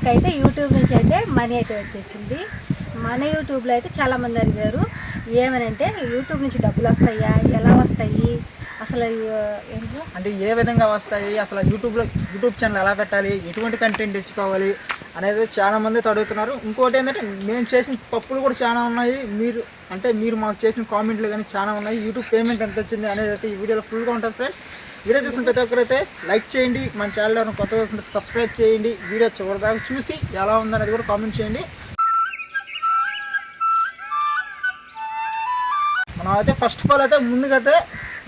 మనకైతే యూట్యూబ్ నుంచి అయితే మనీ అయితే వచ్చేసింది. మన యూట్యూబ్లో అయితే చాలామంది అడిగారు ఏమనంటే యూట్యూబ్ నుంచి డబ్బులు వస్తాయా, ఎలా వస్తాయి, అసలు ఏంటి అంటే ఏ విధంగా వస్తాయి, అసలు యూట్యూబ్ ఛానల్ ఎలా పెట్టాలి, ఎటువంటి కంటెంట్ తెచ్చుకోవాలి అనేది చాలామంది అడుగుతున్నారు. ఇంకోటి ఏంటంటే మేము చేసిన తప్పులు కూడా చాలా ఉన్నాయి. మీరు మాకు చేసిన కామెంట్లు కానీ చాలా ఉన్నాయి. యూట్యూబ్ పేమెంట్ ఎంత వచ్చింది అనేది అయితే ఈ వీడియోలో ఫుల్గా ఉంటుంది ఫ్రెండ్స్. వీడియో చూసిన ప్రతి ఒక్కరైతే లైక్ చేయండి, మన ఛానల్ ఎవరైనా కొత్తగా వస్తుంటే సబ్స్క్రైబ్ చేయండి, వీడియో చివరిదాకా చూసి ఎలా ఉందనేది కూడా కామెంట్ చేయండి. మనం అయితే ఫస్ట్ ఆఫ్ ఆల్ అయితే ముందుకైతే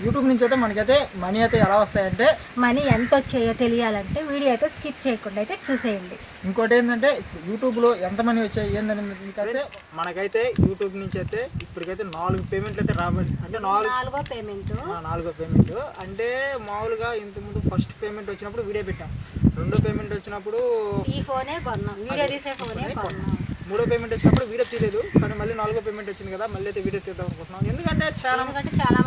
యూట్యూబ్ నుంచి అయితే మనకైతే మనీ అయితే ఎలా వస్తాయంటే, మనీ ఎంత వచ్చాయో తెలియాలంటే వీడియో అయితే స్కిప్ చేయకుండా అయితే చూసేయండి. ఇంకోటి ఏంటంటే యూట్యూబ్లో ఎంత మనీ వచ్చాయి ఏందని మీకైతే మనకైతే యూట్యూబ్ నుంచి అయితే ఇప్పటికైతే 4 పేమెంట్లు అయితే రాబడి, అంటే నాలుగో పేమెంట్. అంటే మామూలుగా ఇంతకుముందు ఫస్ట్ పేమెంట్ వచ్చినప్పుడు వీడియో పెట్టాం, రెండో పేమెంట్ వచ్చినప్పుడు ఈ ఫోనే కొన్నాం, వీడియో తీసే ఫోనే కొన్నాం, మూడో పేమెంట్ వచ్చినప్పుడు వీడియో తీయలేదు, కానీ మళ్ళీ 4గో పేమెంట్ వచ్చింది కదా, మళ్ళీ అయితే వీడియో తీద్దాం అనుకుంటున్నాం. ఎందుకంటే చాలా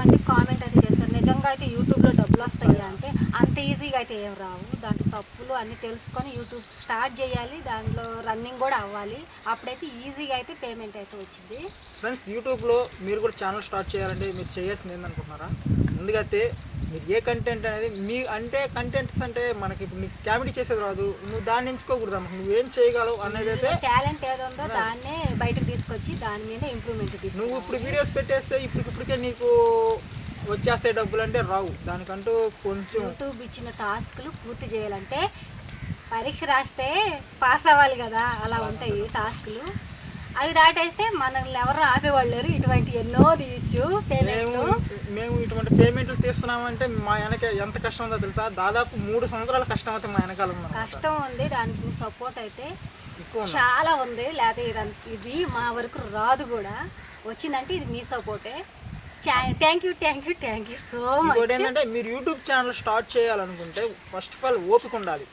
మంది కామెంట్ అయితే చేస్తారు నిజంగా అయితే యూట్యూబ్లో డబ్బులు వస్తాయి అంటే అంత ఈజీగా అయితే ఏం రావు. దాంట్లో తప్పులు అన్నీ తెలుసుకొని యూట్యూబ్ స్టార్ట్ చేయాలి, దాంట్లో రన్నింగ్ కూడా అవ్వాలి, అప్పుడైతే ఈజీగా అయితే పేమెంట్ అయితే వచ్చింది. ఫ్రెండ్స్, యూట్యూబ్లో మీరు కూడా ఛానల్ స్టార్ట్ చేయాలంటే మీరు చేయాల్సింది ఏందనుకుంటున్నారా? ముందుగైతే మీరు ఏ కంటెంట్ అనేది కంటెంట్స్ అంటే మనకి ఇప్పుడు నీకు కామెడీ చేసేది రాదు, నువ్వు దాన్ని ఎంచుకోకూడదు, నువ్వేం చేయగలవు అనేది అయితే టాలెంట్ ఏదో ఉందో దాన్నే బయటకు తీసుకొచ్చి దాని మీద ఇంప్రూవ్మెంట్ తీసుకు. నువ్వు ఇప్పుడు వీడియోస్ పెట్టేస్తే ఇప్పటికే నీకు వచ్చేస్తే డబ్బులు అంటే రావు. దానికంటూ కొంచెం యూట్యూబ్ ఇచ్చిన టాస్క్లు పూర్తి చేయాలంటే పరీక్ష రాస్తే పాస్ అవ్వాలి కదా, అలా ఉంటాయి టాస్క్లు. అవి దాటేస్తే మనల్ని ఎవరు ఆపేవాళ్ళు లేరు. ఇటువంటి ఎన్నో తీయచ్చు పేమెంట్లు. మేము ఇటువంటి పేమెంట్లు తీస్తున్నామంటే మా వెనక ఎంత కష్టం ఉందో తెలుసా? దాదాపు 3 సంవత్సరాల కష్టం అయితే మా వెనకాల ఉంది. కష్టం ఉంది, దానికి సపోర్ట్ అయితే చాలా ఉంది. లేకపోతే ఇది మా వరకు రాదు కూడా. వచ్చిందంటే ఇది మీ సపోర్టే. Thank you so much. ఇంకోటి ఏంటంటే మీరు యూట్యూబ్ ఛానల్ స్టార్ట్ చేయాలనుకుంటే ఫస్ట్ ఆఫ్ ఆల్ ఓపిక ఉండాలి.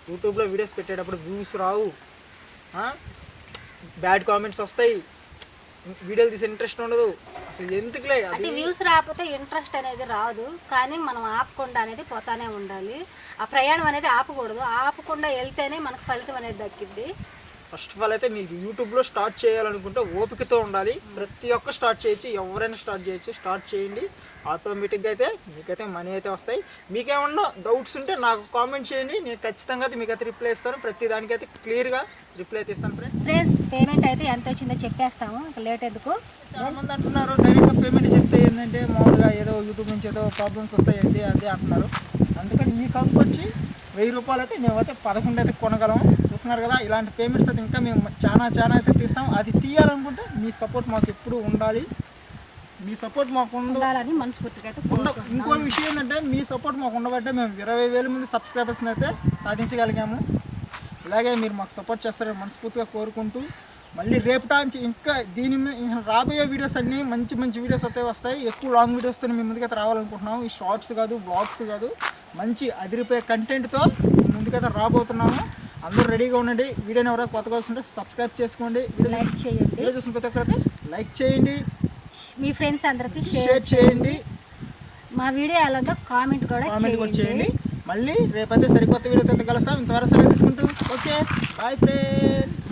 యూట్యూబ్లో వీడియోస్ పెట్టేటప్పుడు వ్యూస్ రావు, బ్యాడ్ కామెంట్స్ వస్తాయి, వీడియోలు తీసే ఇంట్రెస్ట్ ఉండదు. అసలు ఎందుకులే అంటే వ్యూస్ రాకపోతే ఇంట్రెస్ట్ అనేది రాదు, కానీ మనం ఆపకుండా అనేది పోతానే ఉండాలి. ఆ ప్రయాణం అనేది ఆపకూడదు, ఆపకుండా వెళ్తేనే మనకు ఫలితం అనేది దక్కిద్ది. ఫస్ట్ ఆఫ్ ఆల్ అయితే మీరు యూట్యూబ్లో స్టార్ట్ చేయాలనుకుంటే ఓపికతో ఉండాలి. ప్రతి ఒక్క స్టార్ట్ చేయొచ్చు, ఎవరైనా స్టార్ట్ చేయొచ్చు. స్టార్ట్ చేయండి, ఆటోమేటిక్గా అయితే మీకైతే మనీ అయితే వస్తాయి. మీకేమన్నా డౌట్స్ ఉంటే నాకు కామెంట్ చేయండి, నేను ఖచ్చితంగా అయితే మీకైతే రిప్లై ఇస్తాను. ప్రతి దానికైతే క్లియర్గా రిప్లై అయితే ఇస్తాను. ఫ్రెండ్స్, పేమెంట్ అయితే ఎంత వచ్చిందో చెప్పేస్తాము, లేట్ ఎందుకు. చాలామంది అంటున్నారు డైరెక్ట్గా పేమెంట్ చెప్తే ఏంటంటే మామూలుగా ఏదో యూట్యూబ్ నుంచి ఏదో ప్రాబ్లమ్స్ వస్తాయండి అదే అంటున్నారు. అందుకని మీ కంపు వచ్చి 1000 రూపాయలు అయితే మేమైతే 11 అయితే కొనగలం. చూస్తున్నారు కదా, ఇలాంటి పేమెంట్స్ అయితే ఇంకా మేము చాలా అయితే తీస్తాం. అది తీయాలనుకుంటే మీ సపోర్ట్ మాకు ఎప్పుడు ఉండాలి. మీ సపోర్ట్ మాకు ఉండాలని మనస్ఫూర్తిగా అయితే. ఇంకో విషయం ఏంటంటే మీ సపోర్ట్ మాకు ఉండబట్టే మేము 20,000 మంది సబ్స్క్రైబర్స్ని అయితే సాధించగలిగాము. ఇలాగే మీరు మాకు సపోర్ట్ చేస్తారని మనస్ఫూర్తిగా కోరుకుంటూ, మళ్ళీ రేపటాంచి ఇంకా దీని మీద రాబోయే వీడియోస్ అన్నీ మంచి వీడియోస్ అయితే వస్తాయి. ఎక్కువ లాంగ్ వీడియోస్తో మీ ముందుకైతే రావాలనుకుంటున్నాము. ఈ షార్ట్స్ కాదు, వ్లాగ్స్ కాదు, మంచి అదిరిపోయే కంటెంట్తో ముందుకైతే రాబోతున్నాము. అందరూ రెడీగా ఉండండి. వీడియోని ఎవరైనా కొత్తగా వస్తుంటే సబ్స్క్రైబ్ చేసుకోండి, లైక్ చేయండి, వీడియో చూసిన ప్రతి ఒక్కరైతే లైక్ చేయండి, మీ ఫ్రెండ్స్ అందరికీ షేర్ చేయండి. మా వీడియో ఎలా ఉందో కామెంట్ కూడా చేయండి. మళ్ళీ రేపైతే సరికొత్త వీడియోతో కలుస్తాం. ఇంతవరకు సరే తీసుకుంటూ ఓకే, బాయ్ ఫ్రెండ్స్.